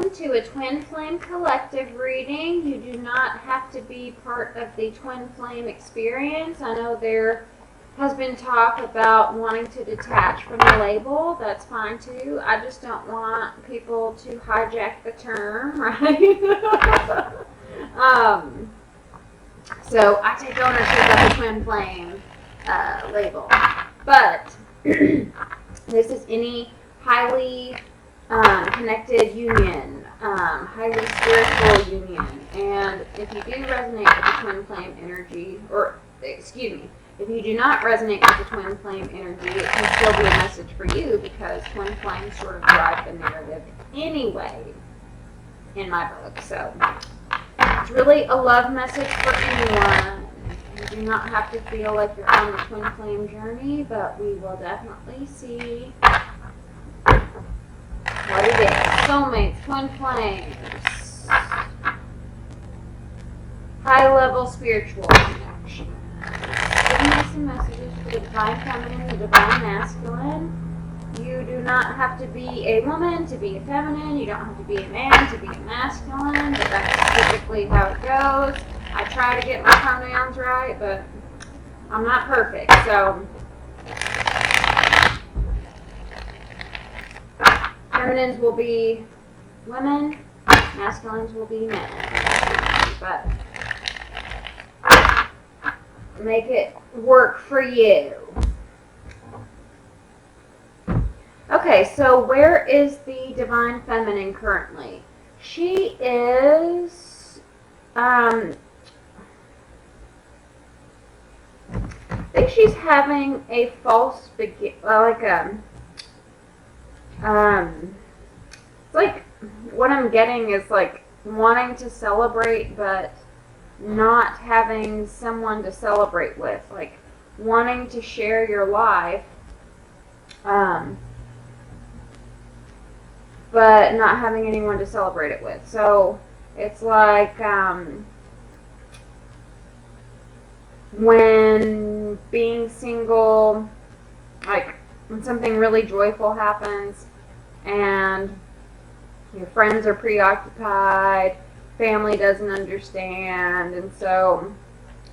welcome to a Twin Flame Collective reading. You do not have to be part of the Twin Flame experience. I know there has been talk about wanting to detach from the label. That's fine too. I just don't want people to hijack the term, right? So I take ownership of the Twin Flame label. But this is any highly connected union, highly spiritual union. And if you do resonate with the Twin Flame energy, or excuse me, if you do not resonate with the Twin Flame energy, it can still be a message for you because Twin Flames sort of drive the narrative anyway in my book. So it's really a love message for anyone. You do not have to feel like you're on the Twin Flame journey, but we will definitely see what it is. Soulmates, Twin Flames, high level spiritual connection. Giving me some messages for the Divine Feminine, the Divine Masculine. You do not have to be a woman to be a feminine. You don't have to be a man to be a masculine, but that's typically how it goes. I try to get my pronouns right, but I'm not perfect, so feminines will be women, masculines will be men, but make it work for you. Okay, so where is the Divine Feminine currently? She is, I think she's having a false it's like what I'm getting is like wanting to celebrate, but not having someone to celebrate with, like wanting to share your life, but not having anyone to celebrate it with. So it's like when being single, like when something really joyful happens and your friends are preoccupied, family doesn't understand, and so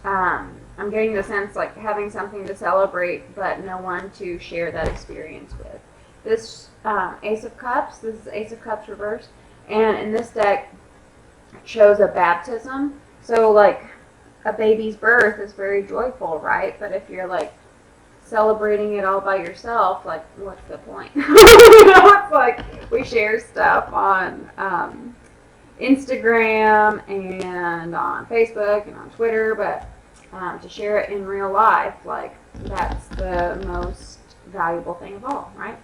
I'm getting the sense like having something to celebrate but no one to share that experience with. This Ace of Cups, this is Ace of Cups reversed, and in this deck it shows a baptism. So like a baby's birth is very joyful, right? But if you're like celebrating it all by yourself, like what's the point? It's like we share stuff on Instagram and on Facebook and on Twitter, but to share it in real life, like that's the most valuable thing of all, right?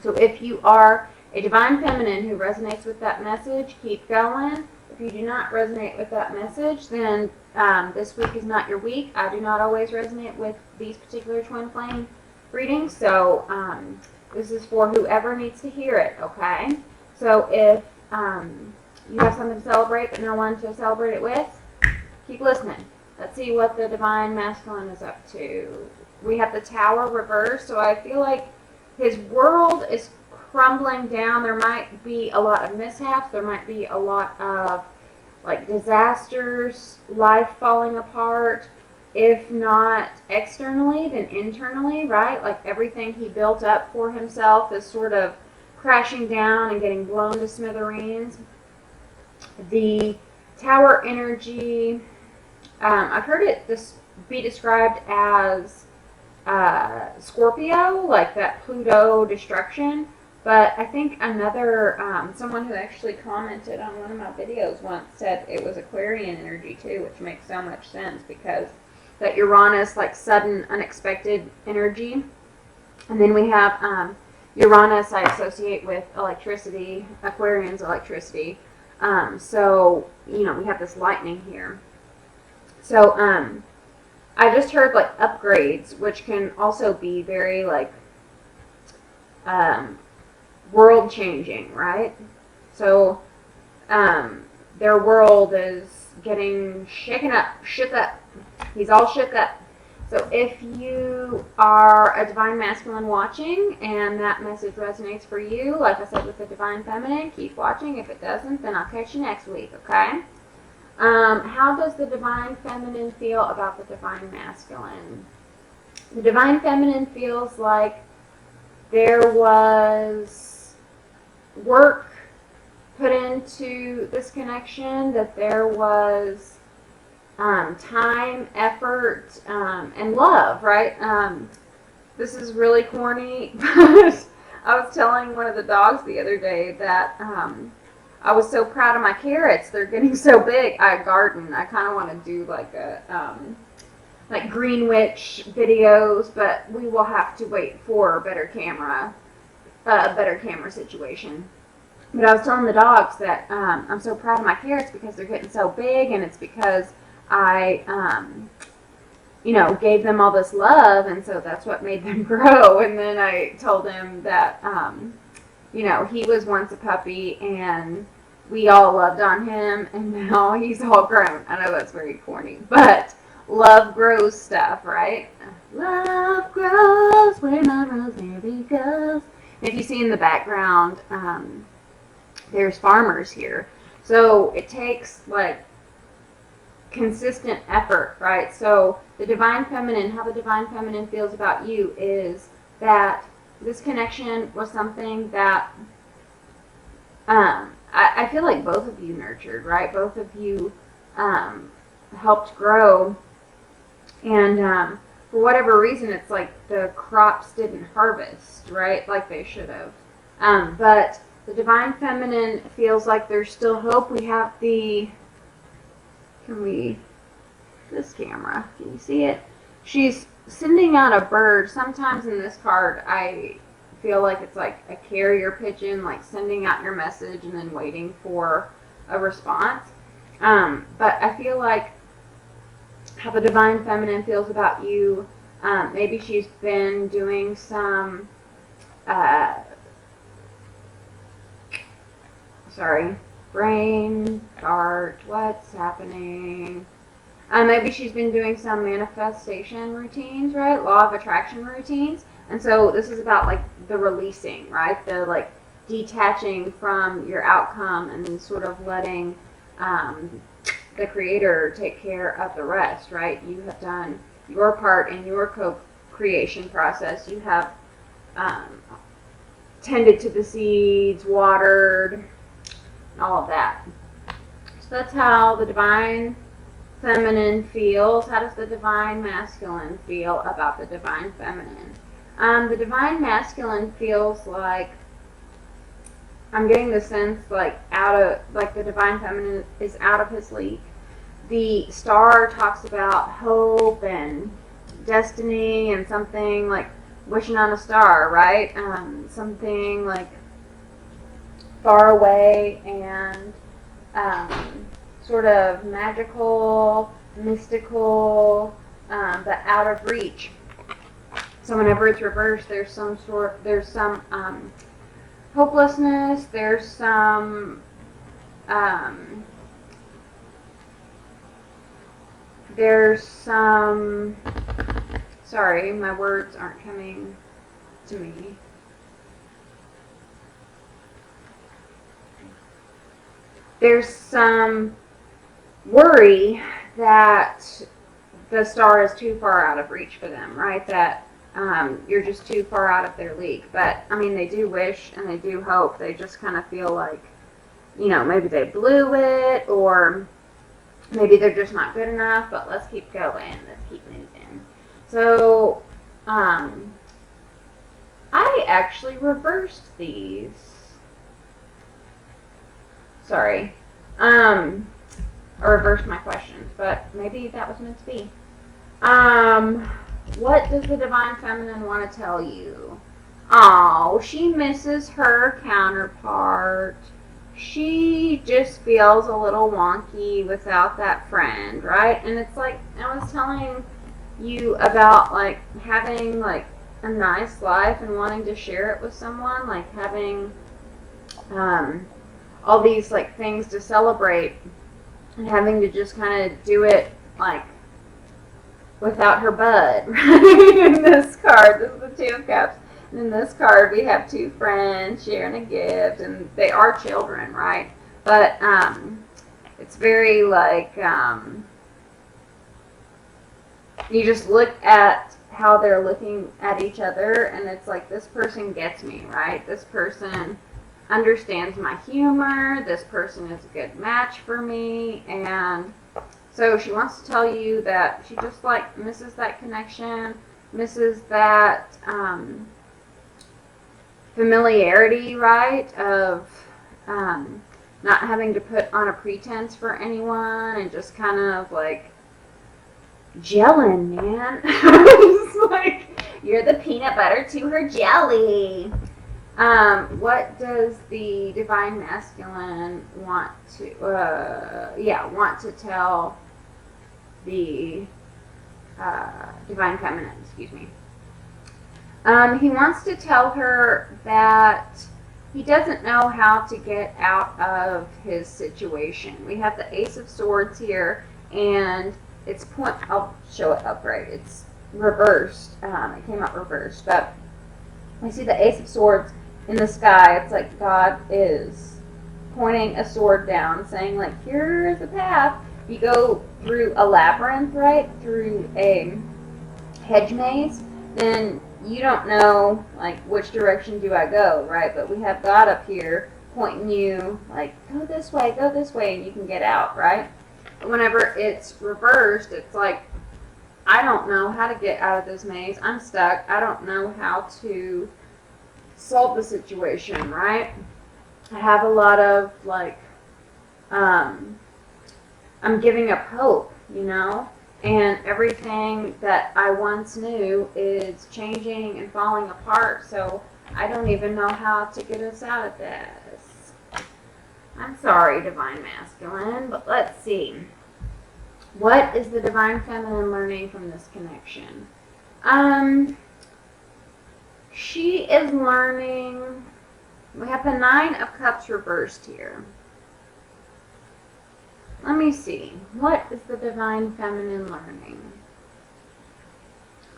So if you are a Divine Feminine who resonates with that message, keep going. If you do not resonate with that message, then this week is not your week. I do not always resonate with these particular Twin Flame readings, so this is for whoever needs to hear it, okay? So if you have something to celebrate but no one to celebrate it with, keep listening. Let's see what the Divine Masculine is up to. We have the Tower reversed, so I feel like his world is crumbling down. There might be a lot of mishaps. There might be a lot of like disasters, life falling apart. If not externally, then internally, right? Like everything he built up for himself is sort of crashing down and getting blown to smithereens. The Tower energy, I've heard it be described as Scorpio, like that Pluto destruction. But I think another, someone who actually commented on one of my videos once said it was Aquarian energy too, which makes so much sense because that Uranus, like sudden, unexpected energy. And then we have Uranus I associate with electricity, Aquarian's electricity. So, you know, we have this lightning here. So, I just heard like upgrades, which can also be very like world changing, right? So their world is getting shaken up, shook up. He's all shook up. So if you are a Divine Masculine watching and that message resonates for you, like I said with the Divine Feminine, keep watching. If it doesn't, then I'll catch you next week, okay? How does the Divine Feminine feel about the Divine Masculine? The Divine Feminine feels like there was work put into this connection, that there was time, effort, and love, right? This is really corny, but I was telling one of the dogs the other day that I was so proud of my carrots. They're getting so big. I garden. I kind of want to do like like Green Witch videos, but we will have to wait for a better camera situation. But I was telling the dogs that I'm so proud of my carrots because they're getting so big, and it's because I, gave them all this love, and so that's what made them grow. And then I told him that, he was once a puppy, and we all loved on him, and now he's all grown. I know that's very corny, but love grows stuff, right? Love grows where my rosemary goes. And if you see in the background, there's farmers here. So it takes like consistent effort, right? So the Divine Feminine, how the Divine Feminine feels about you is that this connection was something that I feel like both of you nurtured, right? Both of you helped grow, and for whatever reason, it's like the crops didn't harvest, right? Like they should have. But the Divine Feminine feels like there's still hope. We have this camera, can you see it? She's sending out a bird. Sometimes in this card, I feel like it's like a carrier pigeon, like sending out your message and then waiting for a response. But I feel like how the Divine Feminine feels about you, maybe she's been doing some, brain fart, what's happening? Maybe she's been doing some manifestation routines, right? Law of attraction routines. And so this is about like the releasing, right? The like detaching from your outcome and then sort of letting the Creator take care of the rest, right? You have done your part in your co-creation process. You have tended to the seeds, watered, all of that. So that's how the Divine Feminine feels. How does the Divine Masculine feel about the Divine Feminine? The Divine Masculine feels like, I'm getting the sense like the Divine Feminine is out of his league. The star talks about hope and destiny and something like wishing on a star, right? Something like far away and sort of magical, mystical, but out of reach. So whenever it's reversed, there's some hopelessness, there's some sorry, my words aren't coming to me. There's some worry that the star is too far out of reach for them, right? That you're just too far out of their league. But, I mean, they do wish and they do hope. They just kind of feel like, maybe they blew it, or maybe they're just not good enough, but let's keep going. Let's keep moving. So, I actually reversed these. Sorry. I reversed my questions, but maybe that was meant to be. What does the Divine Feminine want to tell you? Oh, she misses her counterpart. She just feels a little wonky without that friend, right? And it's like, I was telling you about, like, having, like, a nice life and wanting to share it with someone, like having, all these, like, things to celebrate and having to just kind of do it, like, without her bud. Right? In this card, this is the Two of Cups. And in this card, we have two friends sharing a gift, and they are children, right? But it's very like you just look at how they're looking at each other, and it's like, this person gets me, right? This person understands my humor. This person is a good match for me, and so she wants to tell you that she just like misses that connection, misses that familiarity, right? Of not having to put on a pretense for anyone, and just kind of like gelling, man. Just like, you're the peanut butter to her jelly. What does the divine masculine want to, want to tell the divine feminine? Excuse me. He wants to tell her that he doesn't know how to get out of his situation. We have the Ace of Swords here, and it's point. I'll show it upright. It's reversed. It came out reversed, but we see the Ace of Swords in the sky. It's like God is pointing a sword down, saying like, here's a path. You go through a labyrinth, right? Through a hedge maze, then you don't know like which direction do I go, right? But we have God up here pointing you like, go this way, and you can get out, right? But whenever it's reversed, it's like, I don't know how to get out of this maze. I'm stuck. I don't know how to solve the situation, right? I have a lot of like, I'm giving up hope, you know? And everything that I once knew is changing and falling apart, so I don't even know how to get us out of this. I'm sorry, Divine Masculine, but let's see. What is the Divine Feminine learning from this connection? She is learning, we have the Nine of Cups reversed here. Let me see. What is the Divine Feminine learning?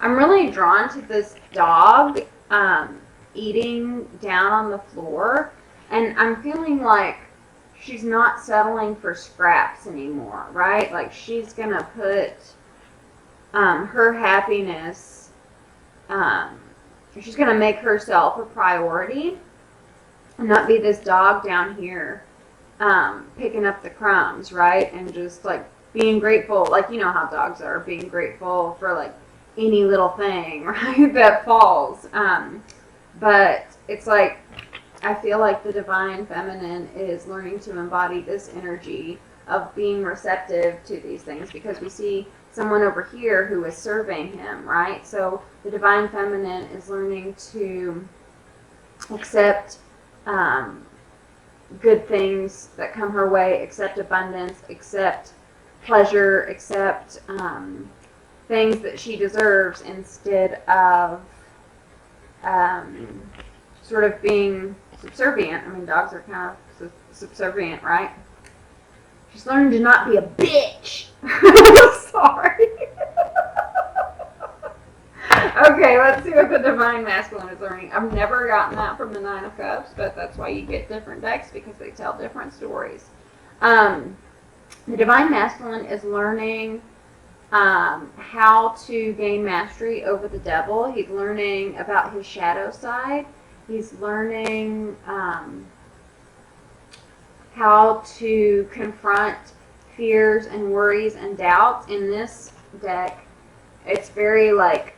I'm really drawn to this dog eating down on the floor, and I'm feeling like she's not settling for scraps anymore, right? Like, she's going to put her happiness, she's going to make herself a priority and not be this dog down here picking up the crumbs, right? And just like being grateful, like, you know how dogs are, being grateful for like any little thing, right, that falls. But it's like, I feel like the Divine Feminine is learning to embody this energy of being receptive to these things, because we see someone over here who is serving him, right? So the Divine Feminine is learning to accept good things that come her way, accept abundance, accept pleasure, accept things that she deserves, instead of sort of being subservient. I mean, dogs are kind of subservient, right? She's learning to not be a bitch. Sorry. Okay, let's see what the Divine Masculine is learning. I've never gotten that from the Nine of Cups, but that's why you get different decks, because they tell different stories. The Divine Masculine is learning how to gain mastery over the devil. He's learning about his shadow side. He's learning how to confront fears and worries and doubts. In this deck, it's very like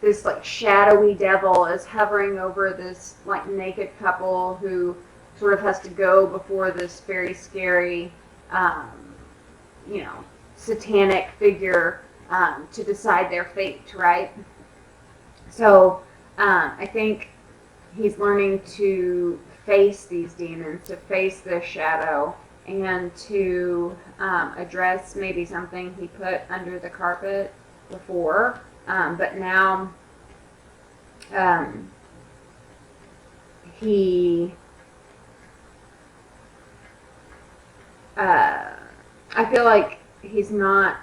this like shadowy devil is hovering over this like naked couple who sort of has to go before this very scary, satanic figure to decide their fate, right? So I think he's learning to face these demons, to face this shadow, and to address maybe something he put under the carpet before, but now he I feel like he's not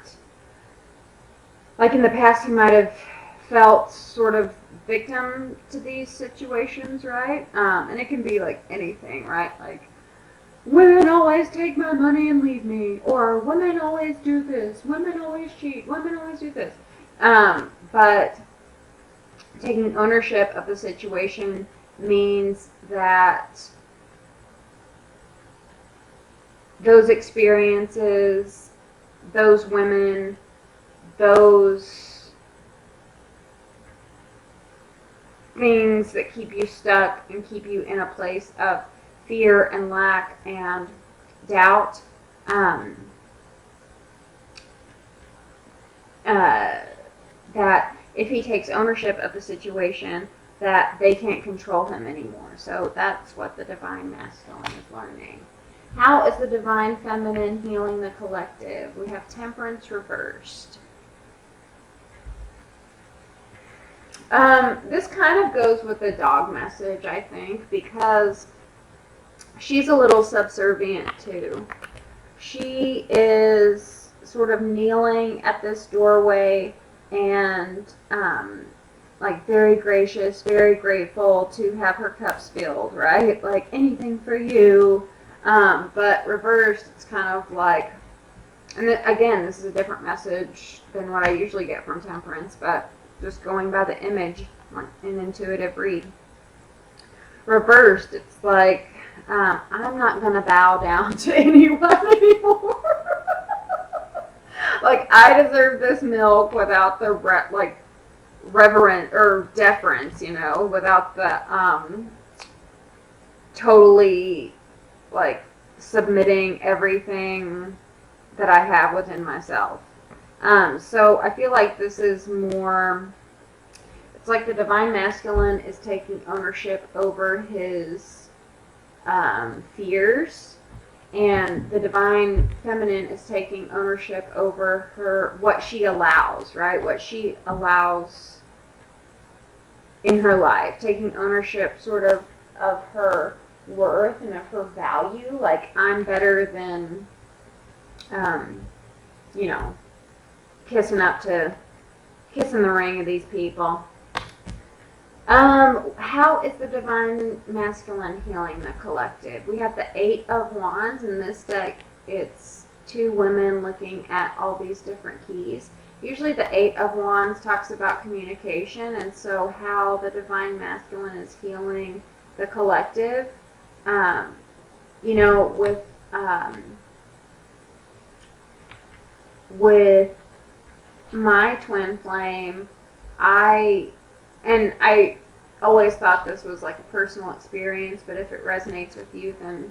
like in the past, he might have felt sort of victim to these situations, right? And it can be like anything, right? Like, women always take my money and leave me, or women always do this, women always cheat, women always do this. But taking ownership of the situation means that those experiences, those women, those things that keep you stuck and keep you in a place of fear and lack and doubt, that if he takes ownership of the situation, that they can't control him anymore. So that's what the divine masculine is learning. How is the divine feminine healing the collective? We have temperance reversed. This kind of goes with the dog message, I think, because she's a little subservient too. She is sort of kneeling at this doorway and like very gracious, very grateful to have her cups filled, right? Like anything for you. But reversed, it's kind of like, and again, this is a different message than what I usually get from temperance, but just going by the image, like an intuitive read. Reversed, it's like, I'm not going to bow down to anyone anymore. Like, I deserve this milk without the, reverent or deference, without the, totally, like, submitting everything that I have within myself. So I feel like this is more, it's like the divine masculine is taking ownership over his fears, and the divine feminine is taking ownership over what she allows, right? What she allows in her life, taking ownership sort of her worth and of her value. Like, I'm better than, kissing the ring of these people. How is the divine masculine healing the collective? We have the 8 of Wands. In this deck, it's 2 women looking at all these different keys. Usually the 8 of Wands talks about communication, and so how the divine masculine is healing the collective. With my twin flame, I always thought this was like a personal experience, but if it resonates with you, then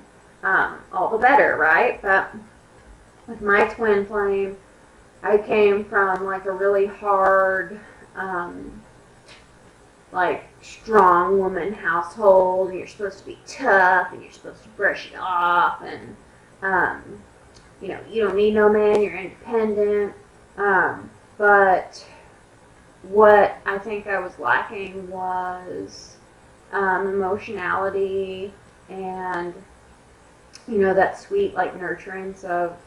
all the better, right? But with my twin flame, I came from like a really hard, like strong woman household, and you're supposed to be tough, and you're supposed to brush it off, and you don't need no man, you're independent. But what I think I was lacking was emotionality and, that sweet, like, nurturance of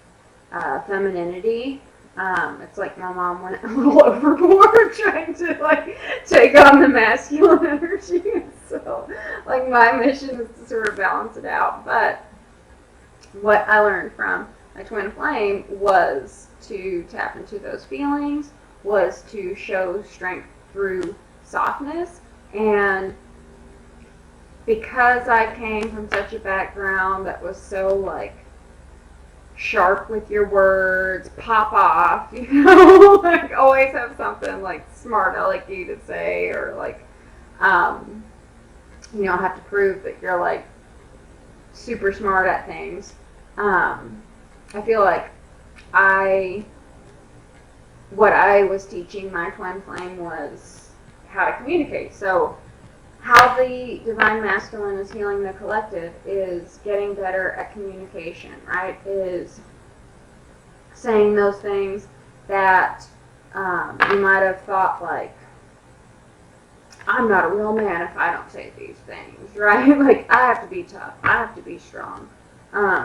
femininity. It's like my mom went a little overboard trying to, like, take on the masculine energy. So, like, my mission is to sort of balance it out. But what I learned from my twin flame was to tap into those feelings, was to show strength through softness. And because I came from such a background that was so, like, sharp with your words, pop off, like always have something like smart alecky to say, or like, have to prove that you're like super smart at things. I feel like what I was teaching my twin flame was how to communicate. So how the divine masculine is healing the collective is getting better at communication, right? Is saying those things that you might have thought, like, I'm not a real man if I don't say these things, right? Like, I have to be tough. I have to be strong.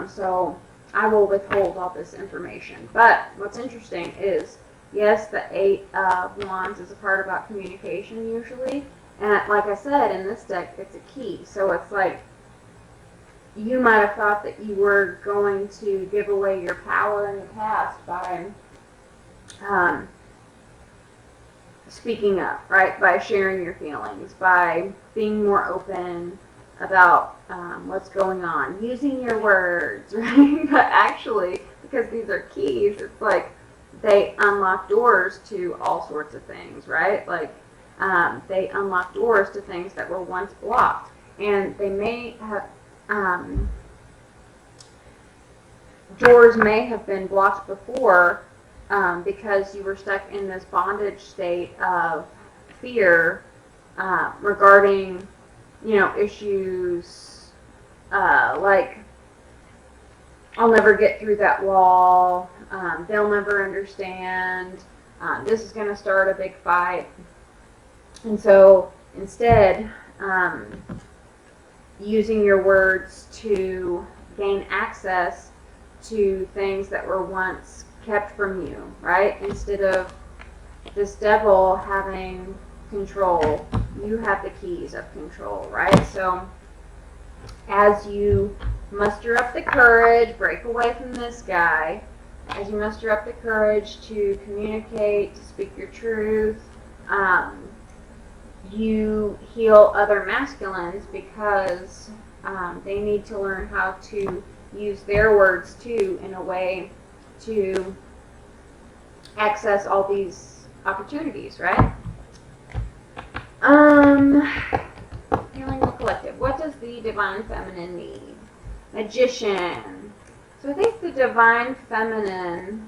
So I will withhold all this information. But what's interesting is Yes, the Eight of Wands is a part about communication usually. And like I said, in this deck, it's a key. So it's like you might have thought that you were going to give away your power in the past by speaking up, right? By sharing your feelings, by being more open about what's going on, using your words, right? But actually, because these are keys, it's like they unlock doors to all sorts of things, right? Like they unlock doors to things that were once blocked, and they may have doors may have been blocked before because you were stuck in this bondage state of fear regarding, issues like I'll never get through that wall. They'll never understand. This is going to start a big fight. And so instead, using your words to gain access to things that were once kept from you, right? Instead of this devil having control, you have the keys of control, right? So as you muster up the courage, break away from this guy, as you muster up the courage to communicate, to speak your truth, you heal other masculines because they need to learn how to use their words too in a way to access all these opportunities, right? Healing the collective. What does the divine feminine need? Magician. So I think the divine feminine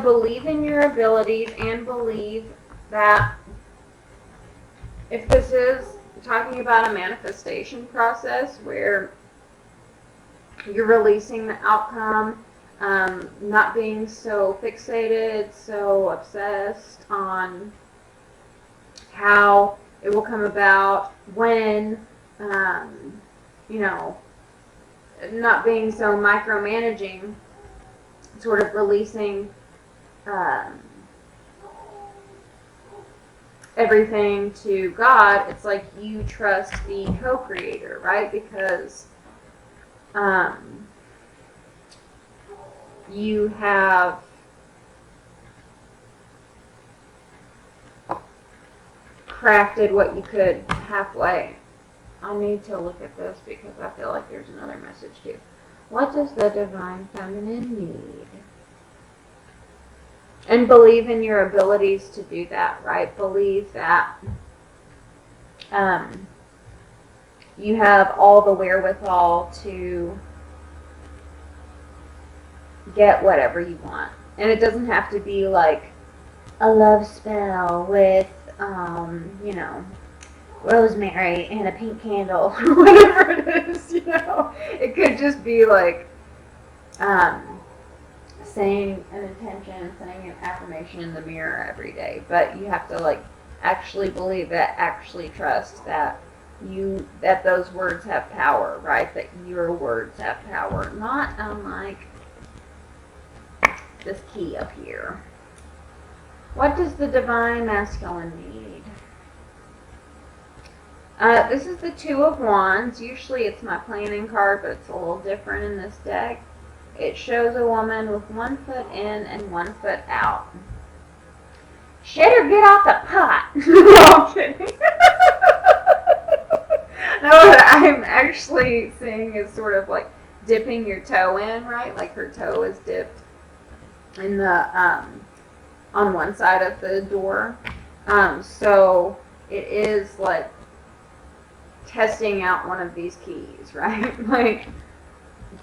believe in your abilities and believe that if this is talking about a manifestation process where you're releasing the outcome, not being so fixated, so obsessed on how it will come about, when, not being so micromanaging, sort of releasing everything to God. It's like you trust the co-creator, right? Because you have crafted what you could halfway. I need to look at this because I feel like there's another message too. What does the divine feminine need? And believe in your abilities to do that, right? Believe that you have all the wherewithal to get whatever you want. And it doesn't have to be like a love spell with, rosemary and a pink candle, or whatever it is, It could just be like saying an intention, saying an affirmation in the mirror every day. But you have to actually believe that, actually trust that that those words have power, right? That your words have power. Not unlike this key up here. What does the divine masculine need? This is the Two of Wands. Usually it's my planning card, but it's a little different in this deck. It shows a woman with 1 foot in and 1 foot out. Shit or get off the pot. No, I'm kidding. No, what I'm actually seeing is sort of like dipping your toe in, right? Like her toe is dipped in the on one side of the door. So it is like testing out one of these keys, right? Like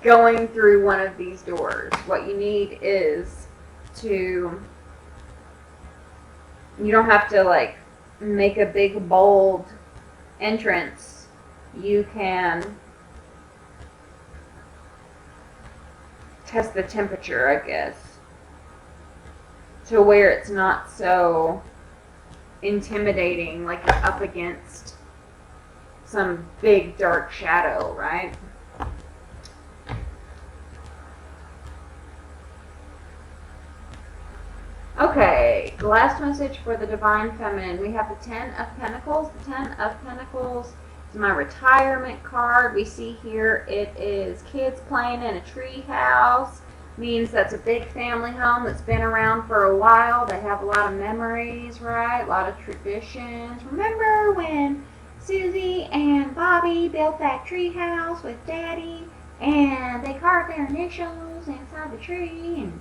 going through one of these doors. What you need is you don't have to make a big bold entrance. You can test the temperature, I guess, to where it's not so intimidating, like you're up against some big dark shadow, right? Okay, the last message for the Divine Feminine. We have the Ten of Pentacles. The Ten of Pentacles is my retirement card. We see here it is kids playing in a tree house. Means that's a big family home that's been around for a while. They have a lot of memories, right? A lot of traditions. Remember when Susie and Bobby built that tree house with Daddy and they carved their initials inside the tree? And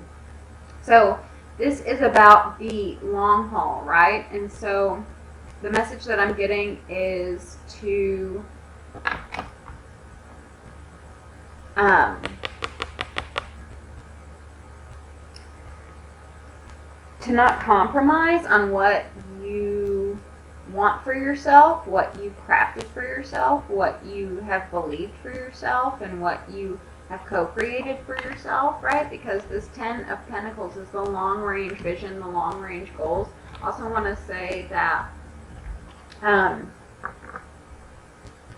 so this is about the long haul, right? And so the message that I'm getting is to not compromise on what you want for yourself, what you crafted for yourself, what you have believed for yourself, and what you have co-created for yourself, right? Because this Ten of Pentacles is the long-range vision, the long-range goals. Also want to say that,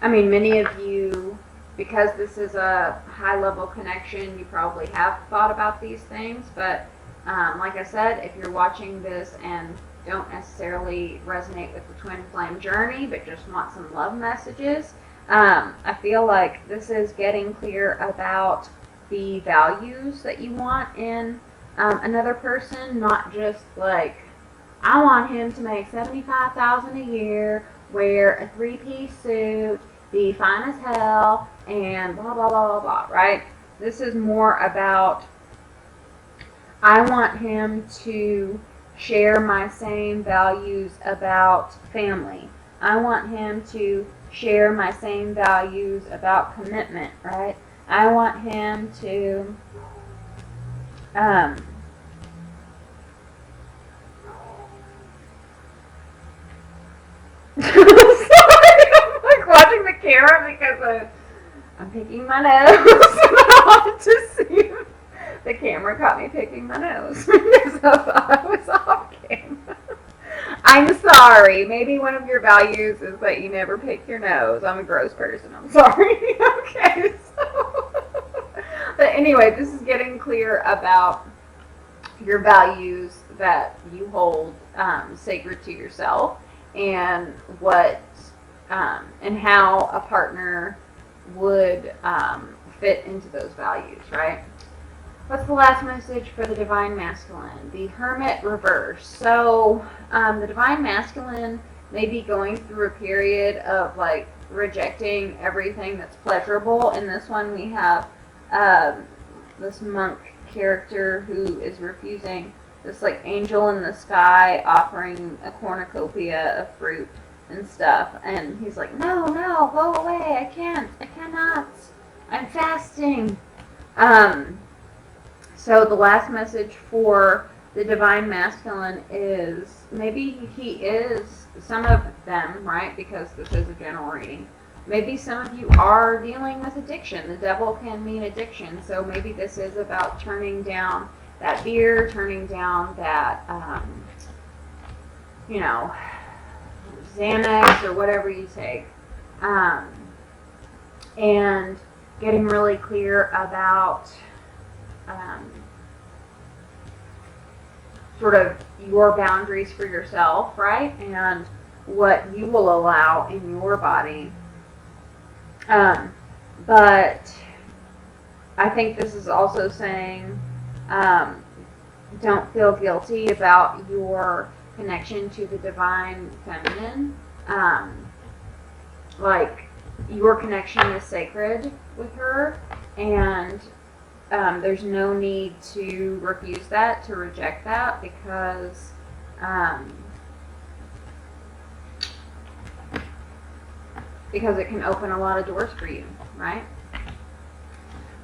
many of you, because this is a high-level connection, you probably have thought about these things, but like I said, if you're watching this and don't necessarily resonate with the twin flame journey, but just want some love messages, I feel like this is getting clear about the values that you want in another person, not just like, I want him to make $75,000 a year, wear a 3-piece suit, be fine as hell, and blah, blah, blah, blah, blah, right? This is more about, I want him to share my same values about family. I want him to share my same values about commitment, right? I want him to sorry, I'm like watching the camera because I'm picking my nose and I want to see if the camera caught me picking my nose because I thought I was off camera. I'm sorry. Maybe one of your values is that you never pick your nose. I'm a gross person. I'm sorry. Okay. But anyway, this is getting clear about your values that you hold sacred to yourself, and what and how a partner would fit into those values, right? What's the last message for the Divine Masculine? The Hermit reverse. So the Divine Masculine may be going through a period of like rejecting everything that's pleasurable. In this one, we have this monk character who is refusing this like angel in the sky offering a cornucopia of fruit and stuff, and he's like, no, go away, I cannot, I'm fasting. So the last message for the Divine Masculine is, maybe he is, some of them, right, because this is a general reading, maybe some of you are dealing with addiction. The devil can mean addiction, so maybe this is about turning down that beer, turning down that, Xanax or whatever you take, and getting really clear about sort of your boundaries for yourself, right? And what you will allow in your body. But I think this is also saying, don't feel guilty about your connection to the Divine Feminine. Like, your connection is sacred with her, and there's no need to refuse that, to reject that, because it can open a lot of doors for you, right?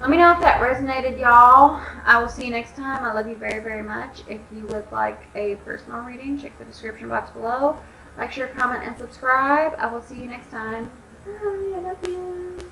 Let me know if that resonated, y'all. I will see you next time. I love you very, very much. If you would like a personal reading, check the description box below. Like, share, comment, and subscribe. I will see you next time. Bye. I love you.